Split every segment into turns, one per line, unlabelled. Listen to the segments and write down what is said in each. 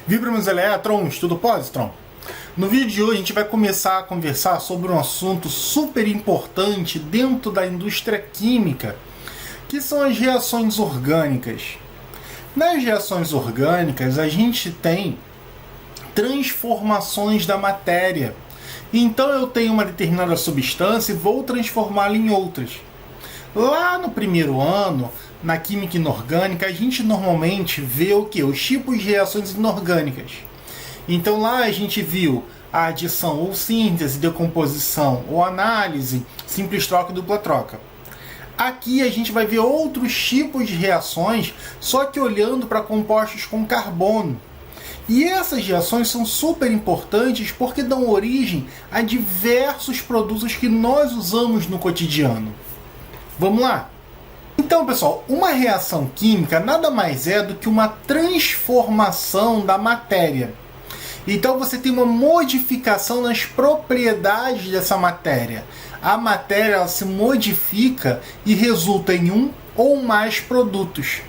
Vibra meus elétrons, tudo positron? No vídeo de hoje a gente vai começar a conversar sobre um assunto super importante dentro da indústria química, que são as reações orgânicas. Nas reações orgânicas a gente tem transformações da matéria. Então eu tenho uma determinada substância e vou transformá-la em outras. Lá no primeiro ano, na química inorgânica, a gente normalmente vê o que? Os tipos de reações inorgânicas. Então lá a gente viu a adição ou síntese, decomposição ou análise, simples troca e dupla troca. Aqui a gente vai ver outros tipos de reações, só que olhando para compostos com carbono. E essas reações são super importantes porque dão origem a diversos produtos que nós usamos no cotidiano. Vamos lá? Então, pessoal, uma reação química nada mais é do que uma transformação da matéria. Então você tem uma modificação nas propriedades dessa matéria. A matéria ela se modifica e resulta em um ou mais produtos.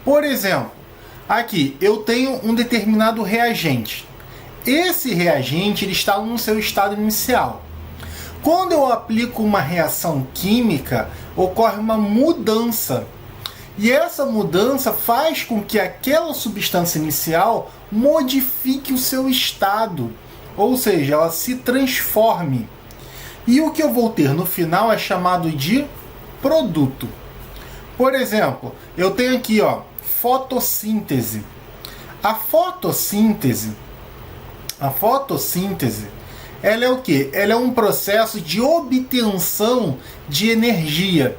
Por exemplo, aqui eu tenho um determinado reagente. Esse reagente ele está no seu estado inicial. Quando eu aplico uma reação química, ocorre uma mudança. E essa mudança faz com que aquela substância inicial modifique o seu estado. Ou seja, ela se transforme. E o que eu vou ter no final é chamado de produto. Por exemplo, eu tenho aqui, fotossíntese. A fotossíntese, ela é o quê? Ela é um processo de obtenção de energia.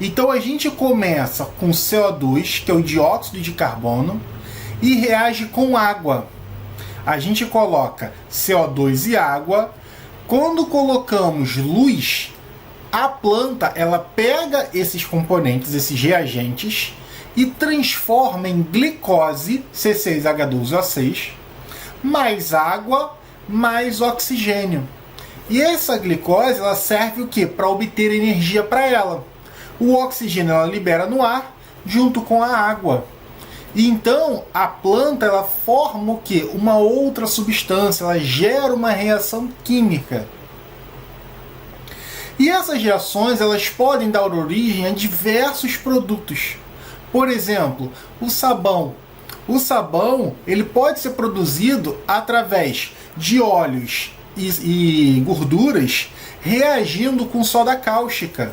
Então a gente começa com CO2, que é o dióxido de carbono, e reage com água. A gente coloca CO2 e água. Quando colocamos luz, a planta ela pega esses componentes, esses reagentes, e transforma em glicose, C6H12O6, mais água, mais oxigênio. E essa glicose ela serve o quê? Para obter energia para ela. O oxigênio ela libera no ar junto com a água. E então a planta ela forma o quê? Uma outra substância, ela gera uma reação química. E essas reações elas podem dar origem a diversos produtos. Por exemplo, o sabão. O sabão ele pode ser produzido através de óleos e gorduras reagindo com soda cáustica.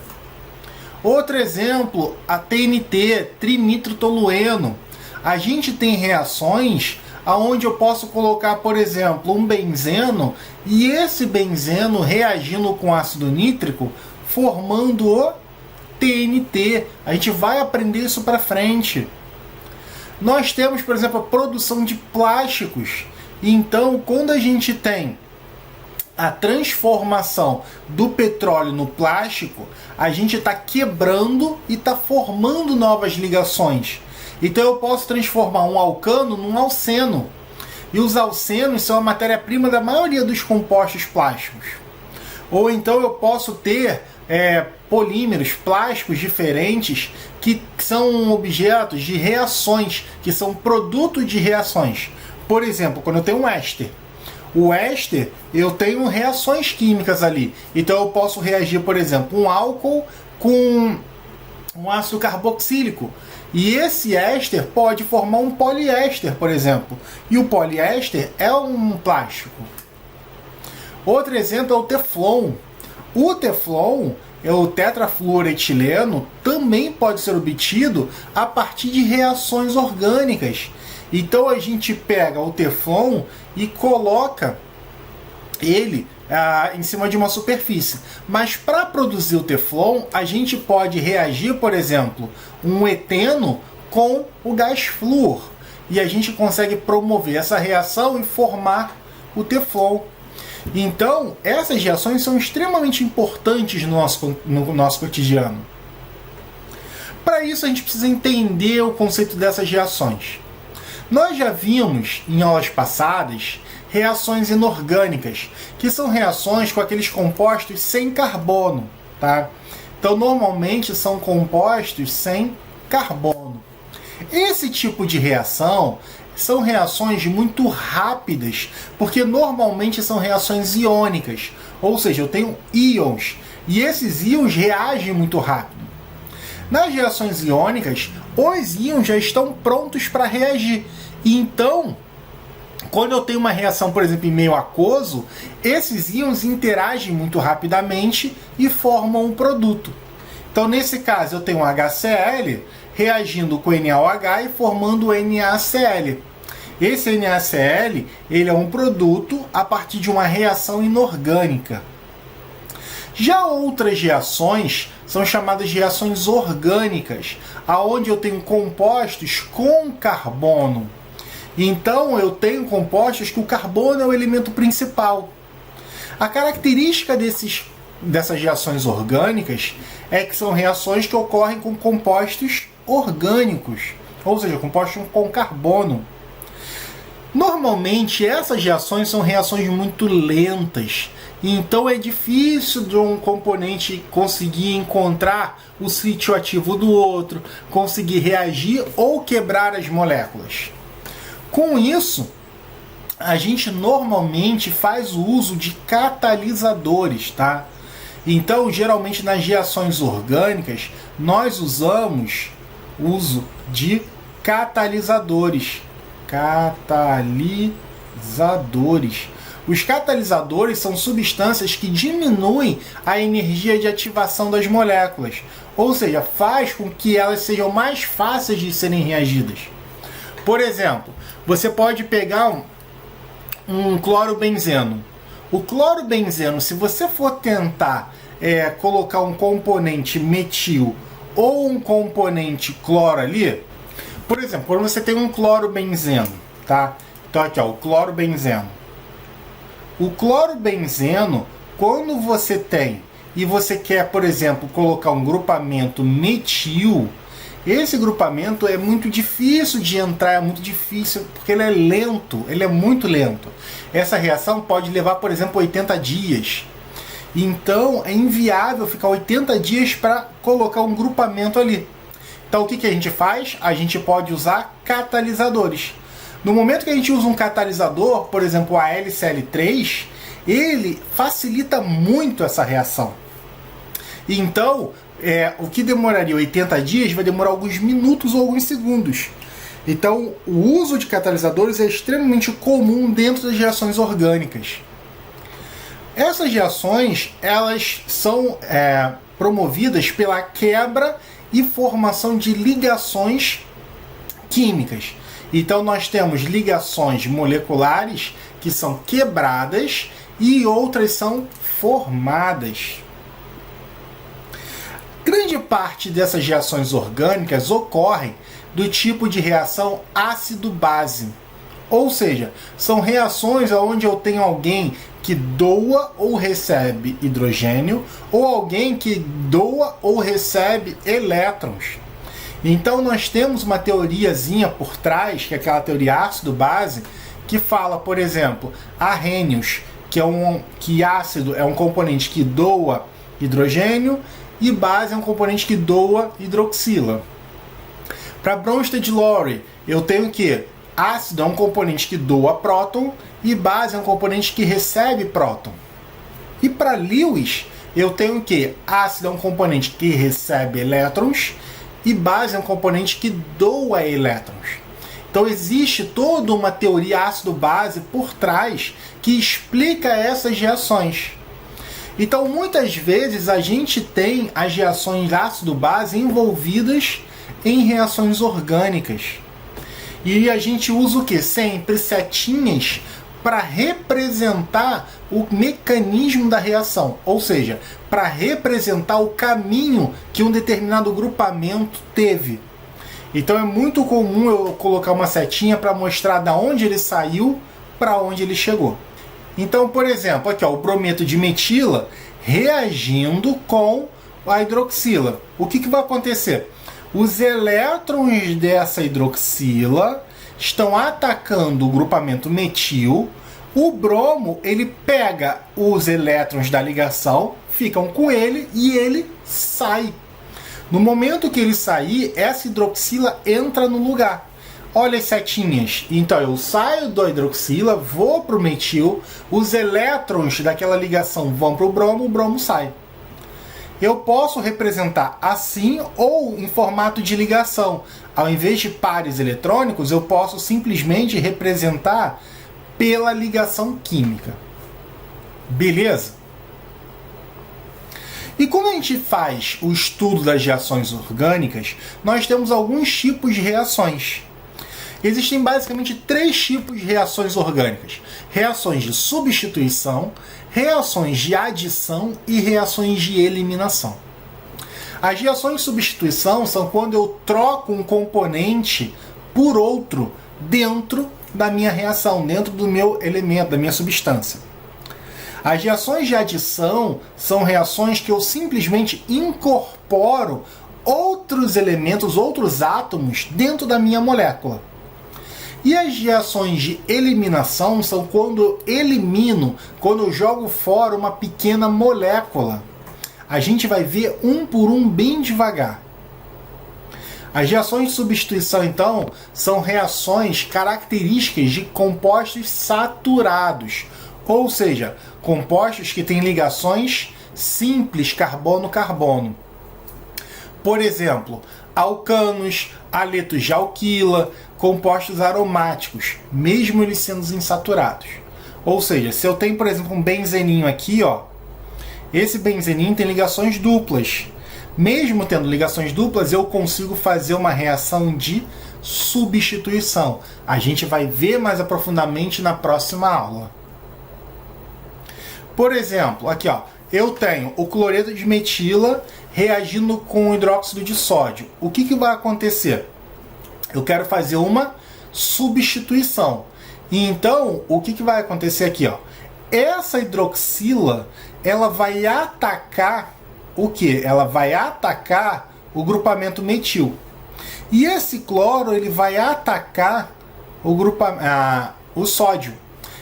Outro exemplo, a TNT, trinitrotolueno. A gente tem reações onde eu posso colocar, por exemplo, um benzeno e esse benzeno reagindo com ácido nítrico, formando o TNT. A gente vai aprender isso para frente. Nós temos, por exemplo, a produção de plásticos. Então, quando a gente tem a transformação do petróleo no plástico, a gente está quebrando e está formando novas ligações. Então eu posso transformar um alcano num alceno. E os alcenos são a matéria-prima da maioria dos compostos plásticos. Ou então eu posso ter polímeros, plásticos diferentes que são objetos de reações, que são produtos de reações. Por exemplo, quando eu tenho um éster. O éster, eu tenho reações químicas ali. Então eu posso reagir, por exemplo, um álcool com um ácido carboxílico. E esse éster pode formar um poliéster, por exemplo. E o poliéster é um plástico. Outro exemplo é o teflon. O teflon, o tetrafluoretileno, também pode ser obtido a partir de reações orgânicas. Então a gente pega o teflon e coloca ele em cima de uma superfície. Mas para produzir o teflon, a gente pode reagir, por exemplo, um eteno com o gás flúor. E a gente consegue promover essa reação e formar o teflon. Então, essas reações são extremamente importantes no nosso cotidiano. Para isso, a gente precisa entender o conceito dessas reações. Nós já vimos, em aulas passadas, reações inorgânicas, que são reações com aqueles compostos sem carbono, tá? Então, normalmente são compostos sem carbono. Esse tipo de reação são reações muito rápidas, porque normalmente são reações iônicas, ou seja, eu tenho íons, e esses íons reagem muito rápido. Nas reações iônicas, os íons já estão prontos para reagir, e então, quando eu tenho uma reação, por exemplo, em meio aquoso, esses íons interagem muito rapidamente e formam um produto. Então, nesse caso, eu tenho um HCl reagindo com NaOH e formando NaCl. Esse NaCl ele é um produto a partir de uma reação inorgânica. Já outras reações são chamadas de reações orgânicas, aonde eu tenho compostos com carbono. Então, eu tenho compostos que o carbono é o elemento principal. A característica dessas reações orgânicas é que são reações que ocorrem com compostos orgânicos, ou seja, compostos com carbono. Normalmente, essas reações são reações muito lentas, então é difícil de um componente conseguir encontrar o sítio ativo do outro, conseguir reagir ou quebrar as moléculas. Com isso, a gente normalmente faz o uso de catalisadores, tá? Então, geralmente nas reações orgânicas, nós usamos o uso de catalisadores. Os catalisadores são substâncias que diminuem a energia de ativação das moléculas, ou seja, faz com que elas sejam mais fáceis de serem reagidas. Por exemplo, você pode pegar um clorobenzeno. O clorobenzeno, se você for tentar colocar um componente metil ou um componente cloro ali, por exemplo, quando você tem um clorobenzeno, tá? Então aqui, ó, o clorobenzeno. O clorobenzeno, quando você tem e você quer, por exemplo, colocar um grupamento metil, esse grupamento é muito difícil de entrar, é muito difícil, porque ele é lento, ele é muito lento. Essa reação pode levar, por exemplo, 80 dias. Então, é inviável ficar 80 dias para colocar um grupamento ali. Então, o que a gente faz? A gente pode usar catalisadores. No momento que a gente usa um catalisador, por exemplo, a LCl3, ele facilita muito essa reação. Então, o que demoraria 80 dias vai demorar alguns minutos ou alguns segundos. Então, o uso de catalisadores é extremamente comum dentro das reações orgânicas. Essas reações, elas são promovidas pela quebra e formação de ligações químicas. Então, nós temos ligações moleculares que são quebradas e outras são formadas. Grande parte dessas reações orgânicas ocorrem do tipo de reação ácido-base. Ou seja, são reações onde eu tenho alguém que doa ou recebe hidrogênio ou alguém que doa ou recebe elétrons. Então nós temos uma teoriazinha por trás, que é aquela teoria ácido-base, que fala, por exemplo, Arrhenius, que ácido é um componente que doa hidrogênio e base é um componente que doa hidroxila. Para Bronsted-Lowry, eu tenho que ácido é um componente que doa próton e base é um componente que recebe próton. E para Lewis, eu tenho que ácido é um componente que recebe elétrons e base é um componente que doa elétrons. Então existe toda uma teoria ácido-base por trás que explica essas reações. Então muitas vezes a gente tem as reações ácido-base envolvidas em reações orgânicas. E a gente usa o que? Sempre setinhas para representar o mecanismo da reação, ou seja, para representar o caminho que um determinado grupamento teve. Então é muito comum eu colocar uma setinha para mostrar da onde ele saiu para onde ele chegou. Então, por exemplo, aqui ó, o brometo de metila reagindo com a hidroxila. O que vai acontecer? Os elétrons dessa hidroxila estão atacando o grupamento metil. O bromo ele pega os elétrons da ligação, ficam com ele e ele sai. No momento que ele sair, essa hidroxila entra no lugar. Olha as setinhas. Então eu saio da hidroxila, vou para o metil, os elétrons daquela ligação vão para o bromo sai. Eu posso representar assim ou em formato de ligação. Ao invés de pares eletrônicos, eu posso simplesmente representar pela ligação química. Beleza? E quando a gente faz o estudo das reações orgânicas, nós temos alguns tipos de reações. Existem basicamente 3 tipos de reações orgânicas: reações de substituição, reações de adição e reações de eliminação. As reações de substituição são quando eu troco um componente por outro dentro da minha reação, dentro do meu elemento, da minha substância. As reações de adição são reações que eu simplesmente incorporo outros elementos, outros átomos dentro da minha molécula. E as reações de eliminação são quando eu elimino, quando eu jogo fora uma pequena molécula. A gente vai ver um por um bem devagar. As reações de substituição, então, são reações características de compostos saturados, ou seja, compostos que têm ligações simples carbono-carbono. Por exemplo, alcanos, aletos de alquila, compostos aromáticos, mesmo eles sendo insaturados. Ou seja, se eu tenho, por exemplo, um benzeninho aqui, ó, esse benzeninho tem ligações duplas. Mesmo tendo ligações duplas, eu consigo fazer uma reação de substituição. A gente vai ver mais aprofundadamente na próxima aula. Por exemplo, aqui ó, eu tenho o cloreto de metila reagindo com o hidróxido de sódio. O que vai acontecer? Eu quero fazer uma substituição. E então, o que vai acontecer aqui? Ó? Essa hidroxila, ela vai atacar o quê? Ela vai atacar o grupamento metil. E esse cloro, ele vai atacar o sódio.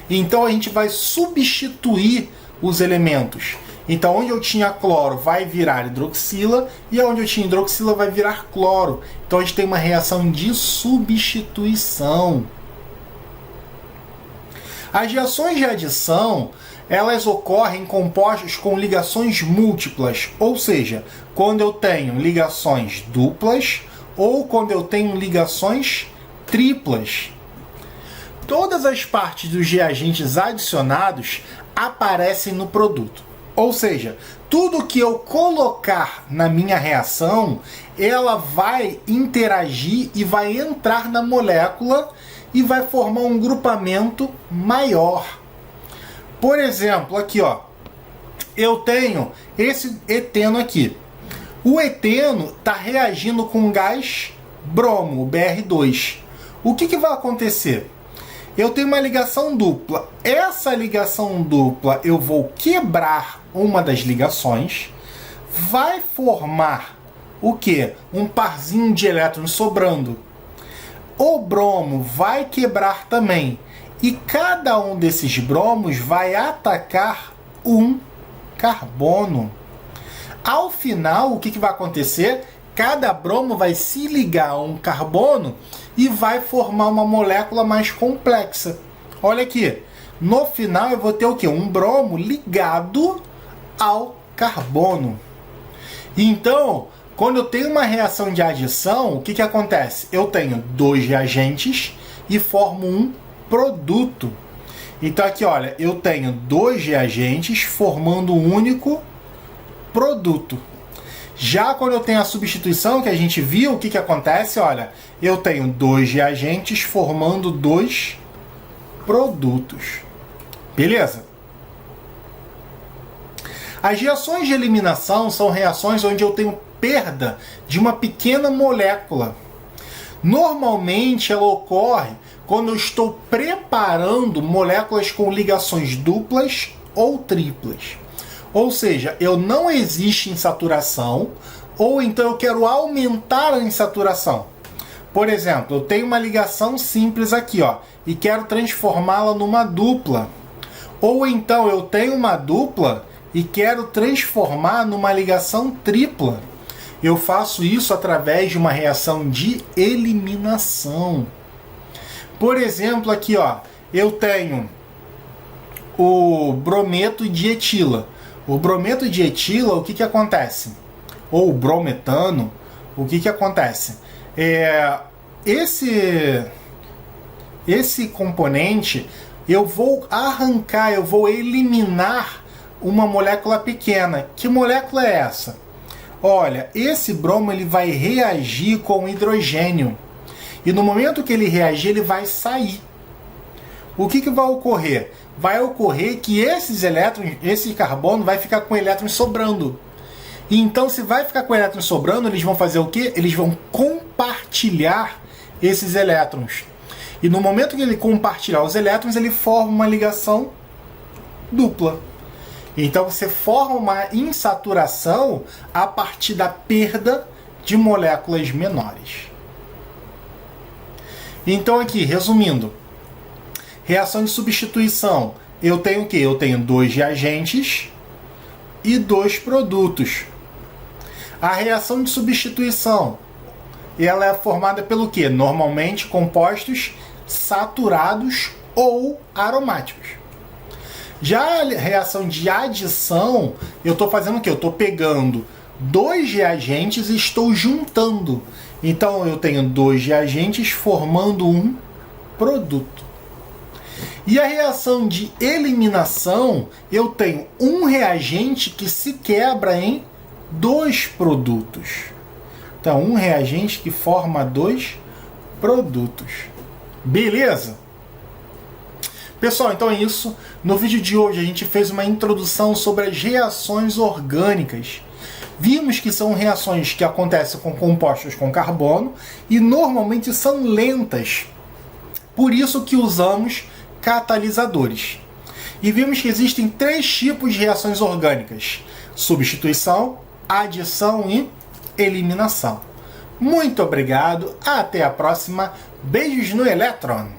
Então, a gente vai substituir os elementos. Então, onde eu tinha cloro vai virar hidroxila e onde eu tinha hidroxila vai virar cloro. Então, a gente tem uma reação de substituição. As reações de adição, elas ocorrem em compostos com ligações múltiplas, ou seja, quando eu tenho ligações duplas ou quando eu tenho ligações triplas. Todas as partes dos reagentes adicionados aparecem no produto. Ou seja, tudo que eu colocar na minha reação, ela vai interagir e vai entrar na molécula e vai formar um grupamento maior. Por exemplo, aqui ó, eu tenho esse eteno aqui. O eteno está reagindo com gás bromo, o Br2. O que vai acontecer? Eu tenho uma ligação dupla. Essa ligação dupla eu vou quebrar uma das ligações, vai formar o quê? Um parzinho de elétrons sobrando. O bromo vai quebrar também. E cada um desses bromos vai atacar um carbono. Ao final, o que vai acontecer? Cada bromo vai se ligar a um carbono e vai formar uma molécula mais complexa. Olha aqui, no final eu vou ter o quê? Um bromo ligado ao carbono. Então, quando eu tenho uma reação de adição, o que acontece? Eu tenho 2 reagentes e formo um produto. Então aqui, olha, eu tenho 2 reagentes formando um único produto. Já quando eu tenho a substituição, que a gente viu, o que acontece? Olha, eu tenho 2 reagentes formando 2 produtos. Beleza? As reações de eliminação são reações onde eu tenho perda de uma pequena molécula. Normalmente ela ocorre quando eu estou preparando moléculas com ligações duplas ou triplas. Ou seja, eu não existe insaturação, ou então eu quero aumentar a insaturação. Por exemplo, eu tenho uma ligação simples aqui, ó, e quero transformá-la numa dupla. Ou então eu tenho uma dupla e quero transformar numa ligação tripla. Eu faço isso através de uma reação de eliminação. Por exemplo, aqui ó, eu tenho o brometo de etila. O brometo de etila, o que que acontece? Ou o brometano, o que que acontece? Esse componente, eu vou arrancar, eu vou eliminar uma molécula pequena. Que molécula é essa? Olha, esse bromo ele vai reagir com o hidrogênio. E no momento que ele reagir, ele vai sair. O que que vai ocorrer? Vai ocorrer que esses elétrons, esse carbono vai ficar com elétrons sobrando. E então, se vai ficar com elétrons sobrando, eles vão fazer o quê? Eles vão compartilhar esses elétrons. E no momento que ele compartilhar os elétrons, ele forma uma ligação dupla. Então você forma uma insaturação a partir da perda de moléculas menores. Então aqui, resumindo, reação de substituição, eu tenho o quê? Eu tenho 2 reagentes e 2 produtos. A reação de substituição, ela é formada pelo quê? Normalmente compostos saturados ou aromáticos. Já a reação de adição, eu estou fazendo o quê? Eu estou pegando 2 reagentes e estou juntando. Então eu tenho 2 reagentes formando um produto. E a reação de eliminação, eu tenho um reagente que se quebra em 2 produtos. Então, um reagente que forma 2 produtos. Beleza? Pessoal, então é isso. No vídeo de hoje a gente fez uma introdução sobre as reações orgânicas. Vimos que são reações que acontecem com compostos com carbono e normalmente são lentas. Por isso que usamos catalisadores. E vimos que existem 3 tipos de reações orgânicas: substituição, adição e eliminação. Muito obrigado, até a próxima. Beijos no elétron!